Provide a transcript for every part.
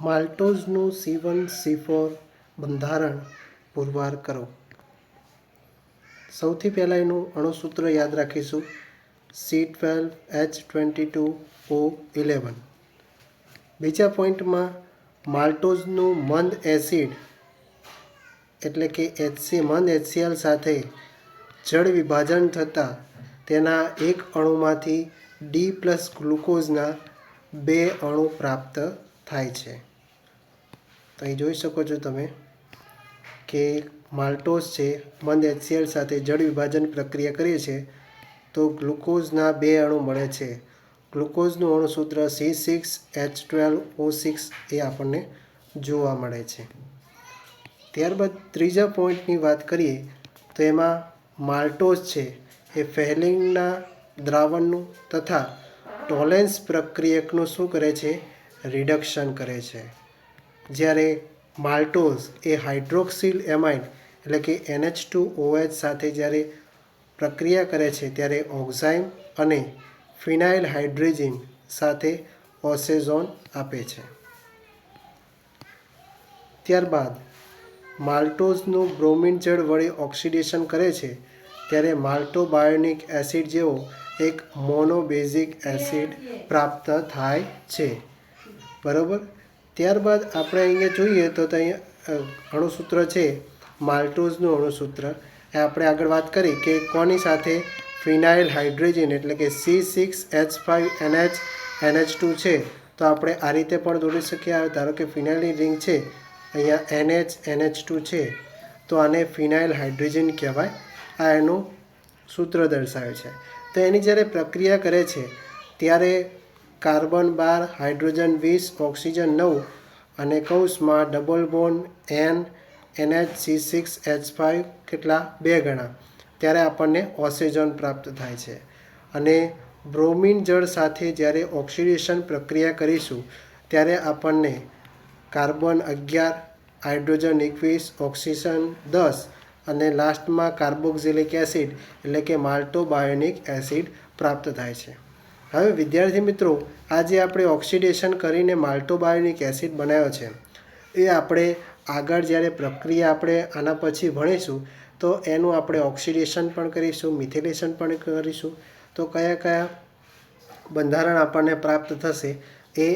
માલ્ટોઝનું C1C4 બંધારણ પુરવાર કરો. સૌથી પહેલાં એનું અણુસૂત્ર યાદ રાખીશું, C12H22O11. બીજા પોઈન્ટમાં માલ્ટોઝનું મંદ એસિડ એટલે કે મંદ HCl સાથે જળ વિભાજન થતાં તેના એક અણુમાંથી D+ ગ્લુકોઝના 2 અણુ પ્રાપ્ત થાય છે. તો અહીં જોઈ શકો છો તમે કે માલ્ટોઝ છે મંદ HCl સાથે જળ વિભાજન પ્રક્રિયા કરીએ છીએ તો ગ્લુકોઝના 2 અણુ મળે છે. ગ્લુકોઝનું અણુસૂત્ર C6H12O6 એ આપણને જોવા મળે છે. ત્યારબાદ ત્રીજા પોઈન્ટની વાત કરીએ તો એમાં માલ્ટોઝ છે એ ફેહલિંગના દ્રાવણનું તથા ટોલેન્સ પ્રક્રિયકનું શું કરે છે? રિડક્શન કરે છે. જ્યારે માલ્ટોઝ એ હાઇડ્રોક્સિલ એમાઇડ એટલે કે NH2OH સાથે જ્યારે પ્રક્રિયા કરે છે ત્યારે ઓક્ઝાઇમ અને ફિનાઇલ હાઇડ્રેઝિન સાથે ઓસેઝોન આપે છે. ત્યારબાદ માલ્ટોઝનું બ્રોમિન જળ વડે ઓક્સિડેશન કરે છે ત્યારે માલ્ટોબાયોનિક એસિડ જેવો એક મોનોબેઝિક એસિડ પ્રાપ્ત થાય છે. બરાબર. ત્યારબાદ આપણે અહીંયા જોઈએ તો અહીંયા અણુસૂત્ર છે માલ્ટોઝનું અણુસૂત્ર એ આપણે આગળ વાત કરી કે કોની સાથે? ફિનાઇલ હાઇડ્રેઝિન એટલે કે C6H5NH2 છે. તો આપણે આ રીતે પણ દોરી શકીએ. ધારો કે ફિનાઇલની રિંગ છે, અહીંયા NH2 છે તો આને ફિનાઇલ હાઇડ્રેઝિન કહેવાય. આ એનું સૂત્ર દર્શાવે છે. તો એની જ્યારે પ્રક્રિયા કરે છે ત્યારે કાર્બન 12, હાઇડ્રોજન 20, ઓક્સિજન 9 અને કૌંસમાં ડબલ બોન્ડ NH6H5 કેટલા? 2 ગણા. ત્યારે આપણને ઓસેઝોન પ્રાપ્ત થાય છે. અને બ્રોમિન જળ સાથે જ્યારે ઓક્સિડેશન પ્રક્રિયા કરીશું ત્યારે આપણને કાર્બન 11, હાઇડ્રોજન 21, ઓક્સિજન 10 અને લાસ્ટમાં કાર્બોક્સિલિક એસિડ એટલે કે માલ્ટોબાયોનિક એસિડ પ્રાપ્ત થાય છે. હવે વિદ્યાર્થી મિત્રો, આજે આપણે ઓક્સિડેશન કરીને માલ્ટોબાયોનિક એસિડ બનાવ્યો છે એ આપણે આગળ જ્યારે પ્રક્રિયા આપણે આના પછી ભણીશું તો એનું આપણે ઓક્સિડેશન પણ કરીશું, મિથેલેશન પણ કરીશું. તો કયા કયા બંધારણ આપણને પ્રાપ્ત થશે એ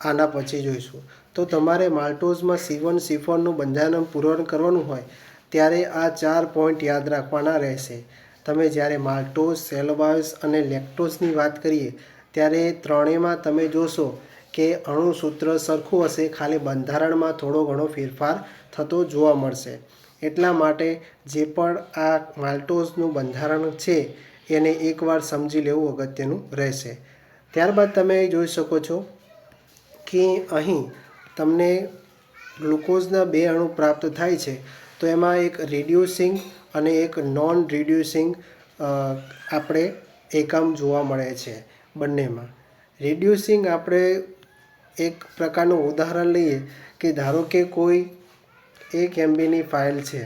આના પછી જોઈશું. તો તમારે માલ્ટોઝમાં C1C4નું બંધારણ પૂરણ કરવાનું હોય ત્યારે આ 4 પોઈન્ટ યાદ રાખવાના રહેશે. તમે જ્યારે માલ્ટોઝ, સેલ્યુલોઝ અને લેક્ટોઝની વાત કરીએ ત્યારે ત્રણેયમાં તમે જોશો કે અણુસૂત્ર સરખું હશે, ખાલી બંધારણમાં થોડો ઘણો ફેરફાર થતો જોવા મળશે. એટલા માટે જે પણ આ માલ્ટોઝનું બંધારણ છે એને એકવાર સમજી લેવું અગત્યનું રહેશે. ત્યારબાદ તમે જોઈ શકો છો કે અહીં તમને ગ્લુકોઝના 2 અણુ પ્રાપ્ત થાય છે. તો એમાં એક રિડ્યુસિંગ અને એક નોન રિડ્યુસિંગ આપણે એકમ જોવા મળે છે બંનેમાં. રિડ્યુસિંગ આપણે એક પ્રકારનું ઉદાહરણ લઈએ કે ધારો કે કોઈ 1 MBની ફાઇલ છે,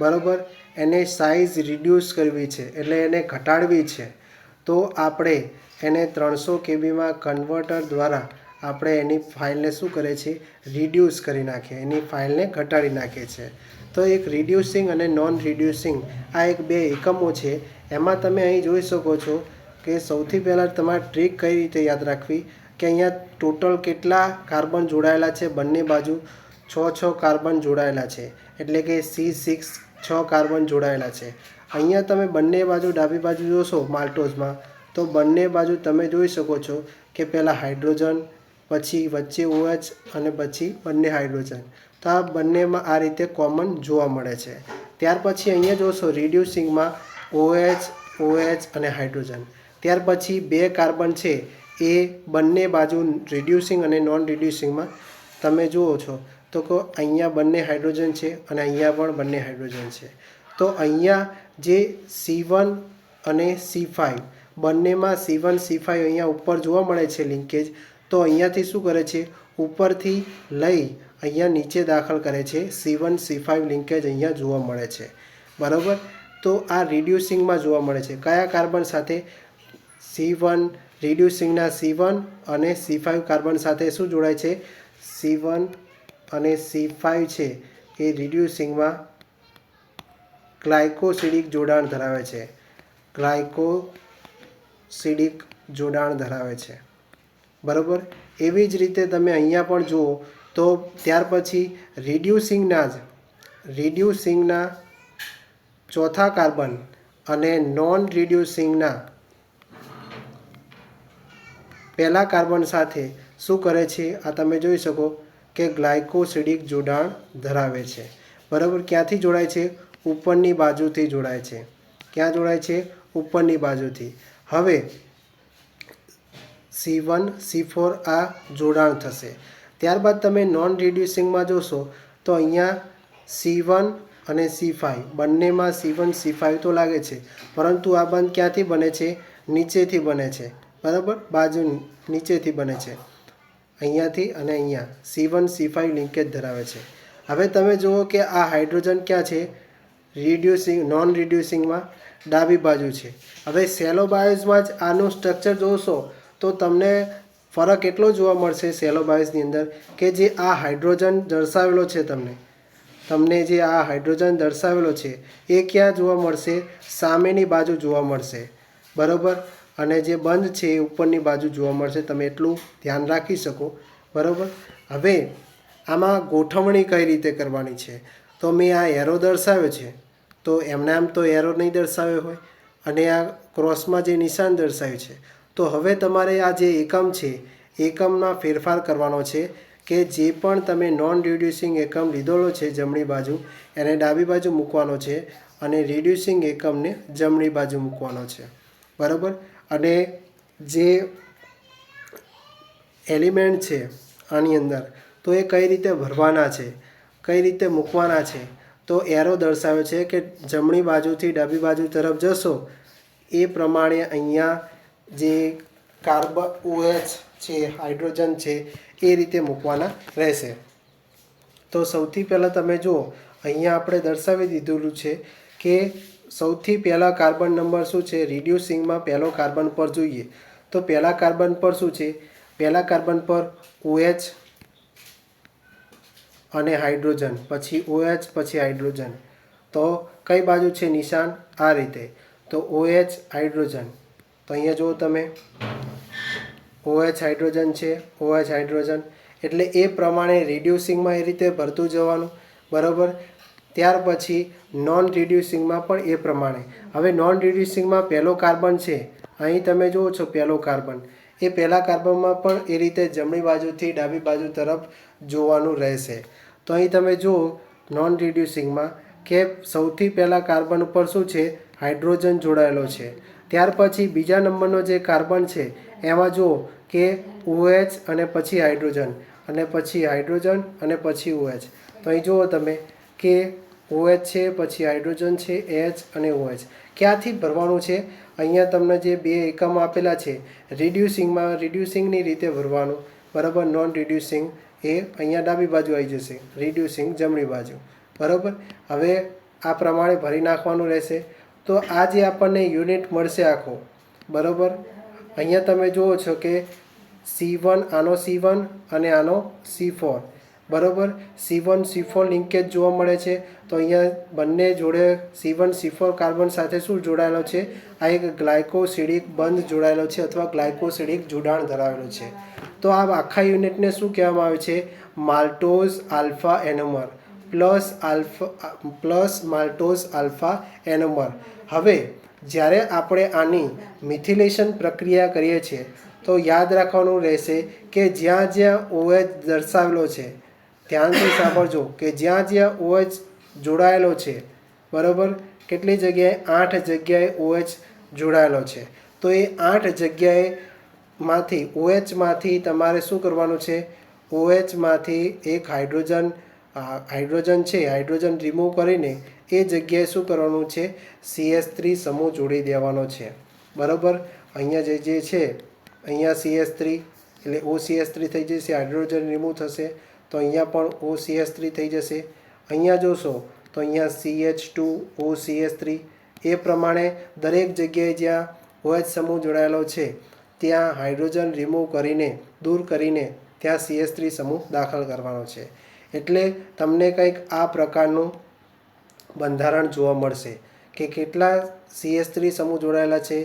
બરાબર, એને સાઇઝ રિડ્યુસ કરવી છે એટલે એને ઘટાડવી છે. તો આપણે એને 300 KBમાં કન્વર્ટર દ્વારા આપણે એની ફાઇલને શું કરે છે? રિડ્યુસ કરી નાખીએ, એની ફાઇલને ઘટાડી નાખીએ છીએ. તો એક રિડ્યુસિંગ અને નોન રિડ્યુસિંગ આ એક 2 એકમો છે. એમાં તમે અહીં જોઈ શકો છો કે સૌથી પહેલાં તમારે ટ્રીક કઈ રીતે યાદ રાખવી કે અહીંયા ટોટલ કેટલા કાર્બન જોડાયેલા છે? બંને બાજુ 6 કાર્બન જોડાયેલા છે એટલે કે C6 6 કાર્બન જોડાયેલા છે. અહીંયા તમે બંને બાજુ ડાબી બાજુ જોશો માલ્ટોઝમાં તો બંને બાજુ તમે જોઈ શકો છો કે પહેલાં હાઇડ્રોજન, પછી વચ્ચે OH અને પછી બંને હાઇડ્રોજન. તો આ બંનેમાં આ રીતે કોમન જોવા મળે છે. ત્યાર પછી અહીંયા જોશો રિડ્યુસિંગમાં OH અને હાઇડ્રોજન. ત્યાર પછી 2 કાર્બન છે એ બંને બાજુ રિડ્યુસિંગ અને નોન રિડ્યુસિંગમાં તમે જુઓ છો તો કે અહીંયા બંને હાઇડ્રોજન છે અને અહીંયા પણ બંને હાઇડ્રોજન છે. તો અહીંયા જે C1 અને C5 બંનેમાં C1C5 અહીંયા ઉપર જોવા મળે છે લિંકેજ. તો અહીંયાથી શું કરે છે? ઉપરથી લઈ અહીંયા નીચે દાખલ કરે છે. C1C5 લિંકેજ અહીંયા જોવા મળે છે. બરાબર. તો આ રિડ્યુસિંગમાં જોવા મળે છે. કયા કાર્બન સાથે? C1 રિડ્યુસિંગના C1 અને C5 કાર્બન સાથે શું જોડાય છે? C1 અને C5 છે એ રિડ્યુસિંગમાં ગ્લાયકોસિડિક જોડાણ ધરાવે છે. ગ્લાયકોસિડિક જોડાણ ધરાવે છે. બરાબર. એવી જ રીતે તમે અહીંયા પણ જુઓ તો ત્યાર પછી રિડ્યુસિંગના ચોથા કાર્બન અને નોન રિડ્યુસિંગના પહેલા કાર્બન સાથે શું કરે છે આ તમે જોઈ શકો કે ગ્લાયકોસિડિક જોડાણ ધરાવે છે. બરાબર. ક્યાંથી જોડાય છે? ઉપરની બાજુથી જોડાય છે. ક્યાં જોડાય છે? ઉપરની બાજુથી. હવે C1 C4 આ જોડાણ થશે. ત્યારબાદ તમે નોન રિડ્યુસિંગમાં જોશો તો અહીંયા C1 અને C5 બંનેમાં C1 C5 તો લાગે છે, પરંતુ આ બંધ ક્યાંથી બને છે? નીચેથી બને છે. બરાબર. બાજુ નીચેથી બને છે, અહીંયાથી અને અહીંયા C1 C5 લિંકેજ ધરાવે છે. હવે તમે જુઓ કે આ હાઇડ્રોજન ક્યાં છે? નોન રિડ્યુસિંગમાં ડાબી બાજુ છે. હવે સેલો બાયોસમાં જ આનું સ્ટ્રક્ચર જોશો તો તમને ફરક એટલો જોવા મળશે સેલો બાયોસની અંદર કે જે આ હાઇડ્રોજન દર્શાવેલો છે તમને જે આ હાઇડ્રોજન દર્શાવેલો છે એ ક્યાં જોવા મળશે? સામેની બાજુ જોવા મળશે. બરાબર. અને જે બંધ છે એ ઉપરની બાજુ જોવા મળશે. તમે એટલું ધ્યાન રાખી શકો. બરાબર. હવે આમાં ગોઠવણી કઈ રીતે કરવાની છે? તો મેં આ એરો દર્શાવ્યો છે, તો એમને આમ તો એરો નહીં દર્શાવ્યો હોય, અને આ ક્રોસમાં જે નિશાન દર્શાવ્યું છે, તો હવે તમારે આ જે એકમ છે એકમમાં ફેરફાર કરવાનો છે કે જે પણ તમે નોન રિડ્યુસિંગ એકમ લીધેલો છે જમણી બાજુ એને ડાબી બાજુ મૂકવાનો છે અને રિડ્યુસિંગ એકમને જમણી બાજુ મૂકવાનો છે. બરાબર. અને જે એલિમેન્ટ છે આની અંદર તો એ કઈ રીતે ભરવાના છે, કઈ રીતે મૂકવાના છે, તો એરો દર્શાવે છે કે જમણી બાજુથી ડાબી બાજુ તરફ જશો એ પ્રમાણે અહીંયા જે કાર્બન OH છે, હાઇડ્રોજન છે, એ રીતે મૂકવાના રહેશે. તો સૌથી પહેલાં તમે જુઓ અહીંયા આપણે દર્શાવી દીધેલું છે કે સૌથી પહેલાં કાર્બન નંબર શું છે? રિડ્યુસિંગમાં પહેલો કાર્બન પર જોઈએ તો પહેલા કાર્બન પર શું છે? પહેલા કાર્બન પર OH અને હાઇડ્રોજન, પછી OH પછી હાઇડ્રોજન. તો કઈ બાજુ છે નિશાન? આ રીતે. તો OH હાઇડ્રોજન, તો અહીંયા જુઓ તમે OH હાઇડ્રોજન છે, OH હાઇડ્રોજન, એટલે એ પ્રમાણે રિડ્યુસિંગમાં એ રીતે ભરતું જવાનું. બરાબર. ત્યાર પછી નોન રિડ્યુસિંગમાં પણ એ પ્રમાણે. હવે નોન રિડ્યુસિંગમાં પહેલો કાર્બન છે, અહીં તમે જુઓ છો પહેલો કાર્બન, એ પહેલા કાર્બનમાં પણ એ રીતે જમણી બાજુથી ડાબી બાજુ તરફ જોવાનું રહેશે. તો અહીં તમે જુઓ નોન રિડ્યુસિંગમાં કે સૌથી પહેલાં કાર્બન ઉપર શું છે? હાઇડ્રોજન જોડાયેલો છે. ત્યાર પછી બીજા નંબરનો જે કાર્બન છે એમાં જુઓ કે OH અને પછી હાઇડ્રોજન અને પછી હાઇડ્રોજન અને પછી OH. તો અહીં જુઓ તમે કે OH છે, પછી હાઇડ્રોજન છે, H અને OH. ક્યાંથી ભરવાનું છે? અહીંયા તમને જે બે એકમ આપેલા છે રિડ્યુસિંગમાં રિડ્યુસિંગની રીતે ભરવાનું. બરાબર. નોન રિડ્યુસિંગ એ અહીંયા ડાબી બાજુ આવી જશે, રિડ્યુસિંગ જમણી બાજુ. બરાબર. હવે આ પ્રમાણે ભરી નાખવાનું રહેશે. તો આ જે આપણને યુનિટ મળશે આખો, બરાબર, અહીંયા તમે જુઓ છો કે C1 આનો C1 અને આનો C4. બરાબર. C1 C4 લિંકેજ જોવા મળે છે. તો અહીંયા બંને જોડે C1 C4 કાર્બન સાથે શું જોડાયેલો છે? આ એક ગ્લાયકોસિડિક બંધ જોડાયેલો છે અથવા ગ્લાયકોસિડિક જોડાણ ધરાવેલો છે. તો આ આખા યુનિટને શું કહેવામાં આવે છે? Maltose alpha anomer plus maltose alpha anomer. હવે જ્યારે આપણે આની મિથિલેશન પ્રક્રિયા કરીએ છીએ તો યાદ રાખવાનું રહેશે કે જ્યાં જ્યાં OH દર્શાવેલો છે, ધ્યાનથી સાંભળજો કે જ્યાં જ્યાં OH જોડાયેલો છે, બરાબર, કેટલી જગ્યાએ? 8 જગ્યાએ OH જોડાયેલો છે. તો એ 8 જગ્યાએમાંથી OHમાંથી તમારે શું કરવાનું છે? OHમાંથી એક હાઇડ્રોજન છે, હાઇડ્રોજન રિમૂવ કરીને એ જગ્યાએ શું કરવાનું છે? CH3 સમૂહ જોડી દેવાનો છે. બરાબર. અહીંયા જે છે અહીંયા CH3 એટલે OCH3 થઈ જશે, હાઇડ્રોજન રિમૂવ થશે તો અહીંયા પણ OCH3 થઈ જશે. અહીંયા જોશો તો અહીંયા CH2 OCH3. એ પ્રમાણે દરેક જગ્યાએ જ્યાં OH સમૂહ જોડાયેલો છે ત્યાં હાઇડ્રોજન રિમૂવ કરીને દૂર કરીને ત્યાં CH3 સમૂહ દાખલ કરવાનો છે. એટલે તમને કંઈક આ પ્રકારનું બંધારણ જોવા મળશે કે કેટલા CH3 સમૂહ જોડાયેલા છે.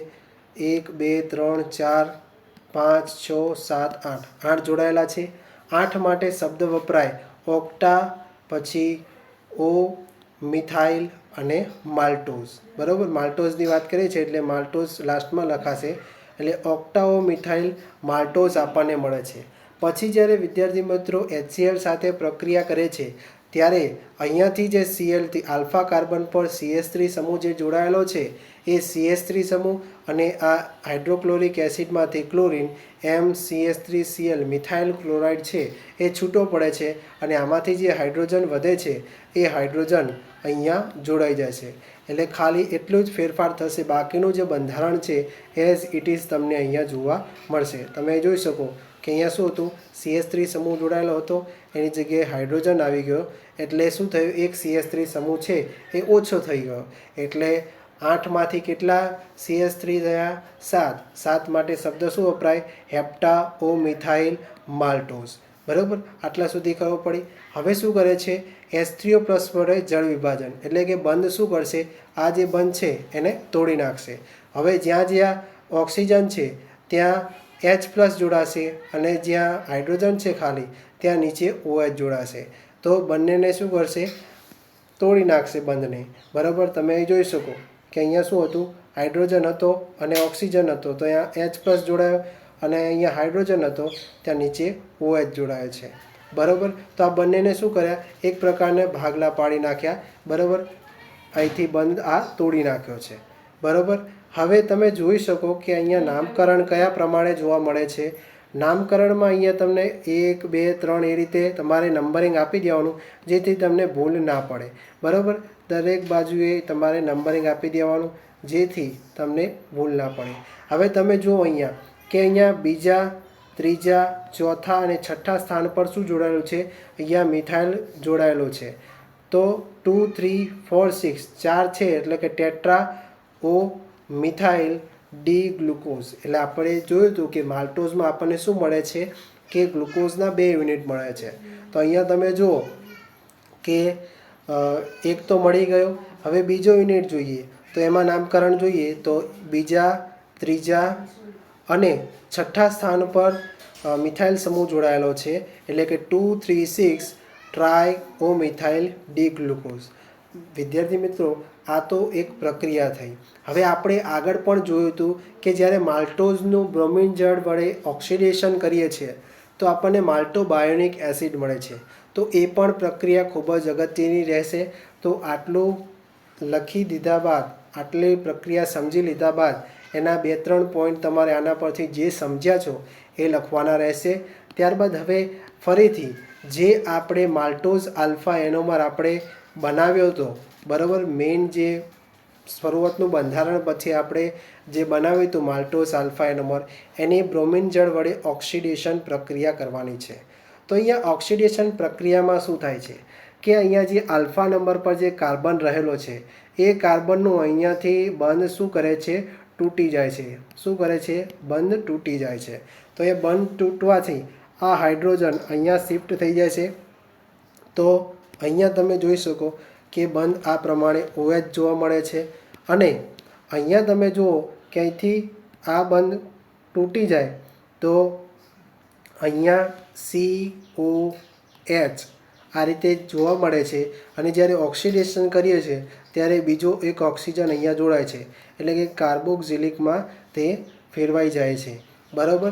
1 2 3 4 5 6 7 8 8 જોડાયેલા છે. 8 માટે શબ્દ વપરાય ઓક્ટા, પછી ઓ મિથાઇલ અને માલ્ટોઝ. બરાબર, માલ્ટોઝની વાત કરીએ છીએ એટલે માલ્ટોઝ લાસ્ટમાં લખાશે, એટલે ઓક્ટાઓ મિથાઇલ માલ્ટોઝ આપણને મળે છે. પછી જ્યારે વિદ્યાર્થી મિત્રો HCl સાથે પ્રક્રિયા કરે છે ત્યારે અહીંયાથી જે Cl આલ્ફા કાર્બન પર CH3 સમૂહ જે જોડાયેલો છે એ CH3 સમૂહ અને આ હાઇડ્રોક્લોરિક એસિડમાંથી ક્લોરિન MCH3Cl મિથાઇલ ક્લોરાઇડ છે એ છૂટો પડે છે અને આમાંથી જે હાઇડ્રોજન વધે છે એ હાઇડ્રોજન અહીંયા જોડાઈ જાય છે. એટલે ખાલી એટલું જ ફેરફાર થશે, બાકીનું જે બંધારણ છે એઝ ઇટ ઇઝ તમને અહીંયા જોવા મળશે. તમે જોઈ શકો કે અહીંયા શું હતું, CH3 સમૂહ જોડાયેલો હતો, એની જગ્યાએ હાઇડ્રોજન આવી ગયો, એટલે શું થયું, એક CH3 સમૂહ છે એ ઓછો થઈ ગયો. એટલે 8માંથી કેટલા CH3 થયા? 7. 7 માટે શબ્દ શું વપરાય? હેપ્ટા ઓ મિથાઇલ માલ્ટોઝ. બરાબર, આટલા સુધી ખબર પડી. હવે શું કરે છે, H3O પ્લસ વડે જળ વિભાજન, એટલે કે બંધ શું કરશે, આ જે બંધ છે એને તોડી નાખશે. હવે જ્યાં જ્યાં ઓક્સિજન છે ત્યાં H પ્લસ જોડાશે અને જ્યાં હાઇડ્રોજન છે ખાલી ત્યાં નીચે OH જોડાશે. તો બંનેને શું કરશે, તોડી નાખશે બંધને. બરાબર, તમે અહીં જોઈ શકો કે અહીંયા શું હતું, હાઇડ્રોજન હતો અને ઓક્સિજન હતો, તો અહીંયા H પ્લસ જોડાયો, અને અહીંયા હાઇડ્રોજન હતો ત્યાં નીચે OH જોડાયો છે. બરાબર, તો આ બંનેને શું કર્યા, એક પ્રકારને ભાગલા પાડી નાખ્યા. બરાબર, અહીંથી બંધ આ તોડી નાખ્યો છે. બરાબર, હવે તમે જોઈ શકો કે અહીંયા નામકરણ કયા પ્રમાણે જોવા મળે છે. નામકરણમાં અહીંયા તમને 1 2 3 એ રીતે તમારે નંબરિંગ આપી દેવાનું, જેથી તમને ભૂલ ના પડે. બરાબર, દરેક બાજુએ તમારે નંબરિંગ આપી દેવાનું, જેથી તમને ભૂલ ના પડે. હવે તમે જુઓ અહીંયા કે અહીંયા બીજા, ત્રીજા, ચોથા અને છઠ્ઠા સ્થાન પર શું જોડાયેલું છે, અહીંયા મિથાઇલ જોડાયેલો છે. તો 2 3 4 6 4 છે, એટલે કે ટેટ્રા ઓ મિથાઇલ ડી ગ્લુકોઝ. એટલે આપણે જોયું હતું કે માલ્ટોઝમાં આપણને શું મળે છે કે ગ્લુકોઝના 2 યુનિટ મળે છે. તો અહીંયા તમે જુઓ કે એક તો મળી ગયો. હવે બીજો યુનિટ જોઈએ તો એમાં નામકરણ જોઈએ તો બીજા, ત્રીજા અને છઠ્ઠા સ્થાન પર મિથાઇલ સમૂહ જોડાયેલો છે, એટલે કે 2 3 6 ટ્રાય ઓ મિથાઇલ ડી ગ્લુકોઝ. વિદ્યાર્થી મિત્રો, આ તો એક પ્રક્રિયા થઈ. હવે આપણે આગળ પણ જોયું હતું કે જ્યારે માલ્ટોઝનું બ્રોમિન જળ વડે ઓક્સિડેશન કરીએ છીએ તો આપણને માલ્ટોબાયોનિક એસિડ મળે છે. તો એ પણ પ્રક્રિયા ખૂબ જ અગત્યની રહેશે. તો આટલું લખી દીધા બાદ, આટલી પ્રક્રિયા સમજી લીધા બાદ એના 2-3 પોઈન્ટ તમારે આના પરથી જે સમજ્યા છો એ લખવાના રહેશે. ત્યારબાદ હવે ફરીથી જે આપણે માલ્ટોઝ આલ્ફા એનોમર આપણે બનાવ્યો હતો, બરાબર, મેઇન જે શરૂઆતનું બંધારણ પછી આપણે જે બનાવ્યું હતું માલ્ટોઝ આલ્ફા એનોમર, એની બ્રોમિન જળ વડે ઓક્સિડેશન પ્રક્રિયા કરવાની છે. તો અહીંયા ઓક્સિડેશન પ્રક્રિયામાં શું થાય છે કે અહીંયા જે આલ્ફા નંબર પર જે કાર્બન રહેલો છે એ કાર્બનનું અહીંયાથી બંધ શું કરે છે, તૂટી જાય છે. શું કરે છે, બંધ તૂટી જાય છે. તો એ બંધ તૂટવાથી આ હાઇડ્રોજન અહીંયા શિફ્ટ થઈ જાય છે. તો અહીંયા તમે જોઈ શકો કે બંધ આ પ્રમાણે OH જોવા મળે છે, અને અહીંયા તમે જુઓ કે અહીંથી આ બંધ તૂટી જાય તો અહીંયા COH આ રીતે જોવા મળે છે. અને જ્યારે ઓક્સિડેશન કરીએ છીએ ત્યારે બીજો એક ઓક્સિજન અહીંયા જોડાય છે, એટલે કે કાર્બોક્સિલિકમાં તે ફેરવાઈ જાય છે. બરાબર,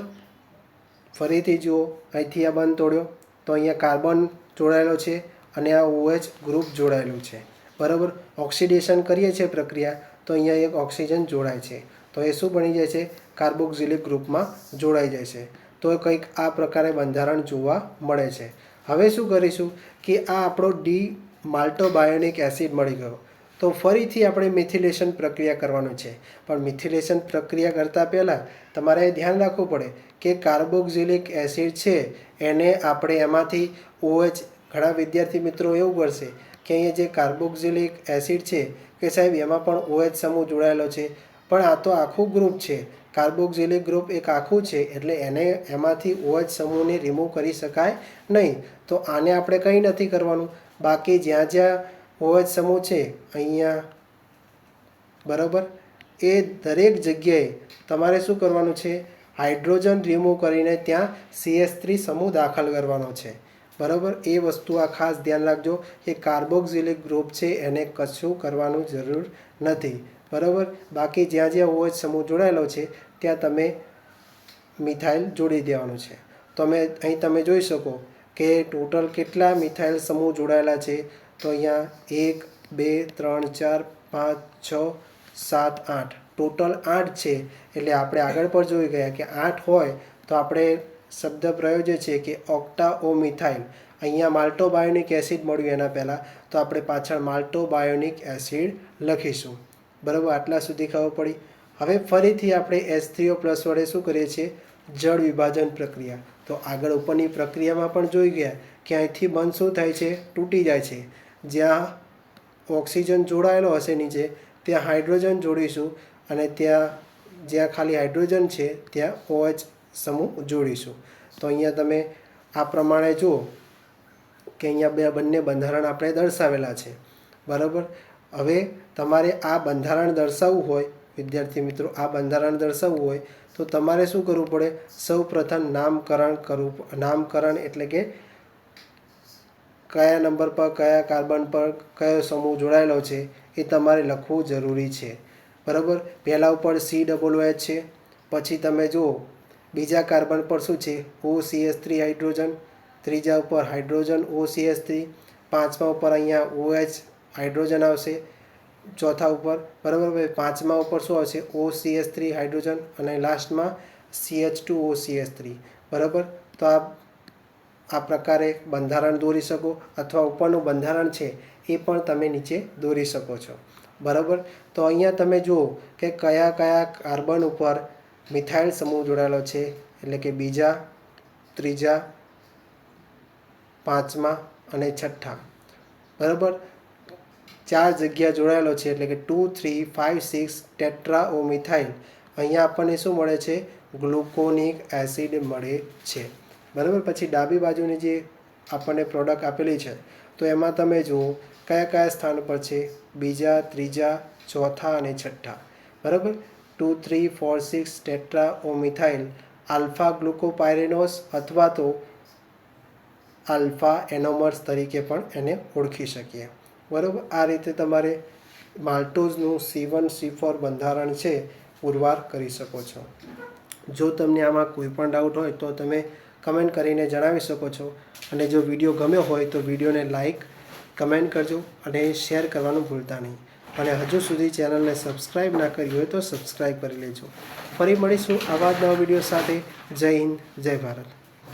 ફરીથી જુઓ, અહીંથી આ બંધ તોડ્યો તો અહીંયા કાર્બન જોડાયેલો છે અને આ OH ગ્રુપ જોડાયેલું છે. બરાબર, ઓક્સિડેશન કરીએ છીએ પ્રક્રિયા તો અહીંયા એક ઓક્સિજન જોડાય છે, તો એ શું બની જાય છે, કાર્બોક્સિલિક ગ્રુપમાં જોડાઈ જાય છે. તો કંઈક આ પ્રકારે બંધારણ જોવા મળે છે. હવે શું કરીશું કે આ આપણો ડી માલ્ટોબાયોનિક એસિડ મળી ગયો, તો ફરીથી આપણે મિથિલેશન પ્રક્રિયા કરવાનું છે. પણ મિથિલેશન પ્રક્રિયા કરતાં પહેલાં તમારે ધ્યાન રાખવું પડે કે કાર્બોક્સિલિક એસિડ છે એને આપણે એમાંથી OH, ઘણા વિદ્યાર્થી મિત્રો એવું કરશે કે અહીંયા જે કાર્બોક્સિલિક એસિડ છે કે સાહેબ એમાં પણ OH સમૂહ જોડાયેલો છે, પણ આ તો આખું ગ્રુપ છે, કાર્બોક્સિલિક ગ્રુપ એક આખું છે એટલે એમાંથી OH સમૂહને રિમૂવ કરી શકાય નહીં. તો આને આપણે કંઈ નથી કરવાનું. બાકી જ્યાં જ્યાં OH સમૂહ છે અહીંયા બરાબર, એ દરેક જગ્યાએ તમારે શું કરવાનું છે? હાઇડ્રોજન રિમૂવ કરીને ત્યાં CH3 સમૂહ દાખલ કરવાનો છે. બરાબર, એ વસ્તુ આ ખાસ ધ્યાન રાખજો કે કાર્બોક્સિલિક ગ્રુપ છે એને કશું કરવાનું જરૂર નથી. બરાબર, બાકી જ્યાં જ્યાં OH સમૂહ જોડાયેલો છે ત્યાં તમે મિથાઇલ જોડી દેવાનું છે. અહીં તમે જોઈ શકો કે ટોટલ કેટલા મિથાઇલ સમૂહ જોડાયેલા છે. તો અહીંયા 1 2 3 4 5 6 7 8 ટોટલ 8 છે. એટલે આપણે આગળ પર જોઈ ગયા કે 8 હોય તો આપણે શબ્દ પ્રયોજ્ય છે કે ઓક્ટાઓમિથાઇલ. અહીંયા માલ્ટોબાયોનિક એસિડ મળ્યું એના પહેલાં, તો આપણે પાછળ માલ્ટોબાયોનિક એસિડ લખીશું. બરાબર, આટલા સુધી ખબર પડી. હવે ફરીથી આપણે H3O પ્લસ વડે શું કરીએ છીએ? જળ વિભાજન પ્રક્રિયા. તો આગળ ઉપરની પ્રક્રિયામાં પણ જોઈ ગયા કે અહીંથી બંધ શું થાય છે? તૂટી જાય છે. જ્યાં ઓક્સિજન જોડાયેલો હશે નીચે ત્યાં હાઇડ્રોજન જોડીશું અને જ્યાં ખાલી હાઇડ્રોજન છે ત્યાં OH સમૂહ જોડીશું. તો અહીંયા તમે આ પ્રમાણે જુઓ કે અહીંયા બંને બંધારણ આપણે દર્શાવેલા છે. બરાબર, હવે તમારે આ બંધારણ દર્શાવવું હોય વિદ્યાર્થી મિત્રો, આ બંધારણ દર્શાવવું હોય તો તમારે શું કરવું પડે? સૌ પ્રથમ નામકરણ એટલે કે કયા નંબર પર કયા કાર્બન પર કયો સમૂહ જોડાયેલો છે એ તમારે લખવું જરૂરી છે. બરાબર, પહેલા ઉપર COOH છે, પછી તમે જુઓ બીજા કાર્બન પર શું છે? OCH3 હાઇડ્રોજન, ત્રીજા ઉપર હાઇડ્રોજન OCH3, પાંચમા ઉપર અહીંયા OH હાઇડ્રોજન આવશે ચોથા ઉપર. બરાબર, પાંચમા ઉપર શું આવશે? OCH3 હાઇડ્રોજન અને લાસ્ટમાં CH2OCH3. બરાબર, તો આ પ્રકારે બંધારણ દોરી શકો અથવા ઉપરનું બંધારણ છે એ પણ તમે નીચે દોરી શકો છો. બરાબર, તો અહીંયા તમે જુઓ કે કયા કયા કાર્બન ઉપર મિથાઇલ સમૂહ જોડાયેલો છે. એટલે કે બીજા, ત્રીજા, પાંચમા અને છઠ્ઠા. બરાબર, 4 જગ્યા જોડાયેલો છે એટલે કે 2 3 5 6 ટેટ્રાઓમિથાઇલ. અહીંયા આપણને શું મળે છે? ગ્લુકોનિક એસિડ મળે છે. બરાબર, પછી ડાબી બાજુની જે આપણને પ્રોડક્ટ આપેલી છે તો એમાં તમે જુઓ કયા કયા સ્થાન પર છે? બીજા, ત્રીજા, ચોથા અને છઠ્ઠા. બરાબર, 2 3 4 6 ટેટ્રાઓમિથાઇલ આલ્ફા ગ્લુકોપાયરેનોસ અથવા તો આલ્ફા એનોમર્સ તરીકે પણ એને ઓળખી શકીએ. બરાબર, આ રીતે તમારે માલ્ટોઝનું C1C4 બંધારણ છે પુરવાર કરી શકો છો. જો તમને આમાં કોઈ પણ ડાઉટ હોય તો તમે કમેન્ટ કરીને જણાવી શકો છો. અને જો વિડીયો ગમ્યો હોય તો વિડીયોને લાઈક, કમેન્ટ કરજો અને શેર કરવાનું ભૂલતા નહીં. અને હજુ સુધી ચેનલને સબસ્ક્રાઈબ ના કરી હોય તો સબસ્ક્રાઈબ કરી લેજો. ફરી મળીશું આવા જ નવા વિડીયો સાથે. જય હિન્દ, જય ભારત.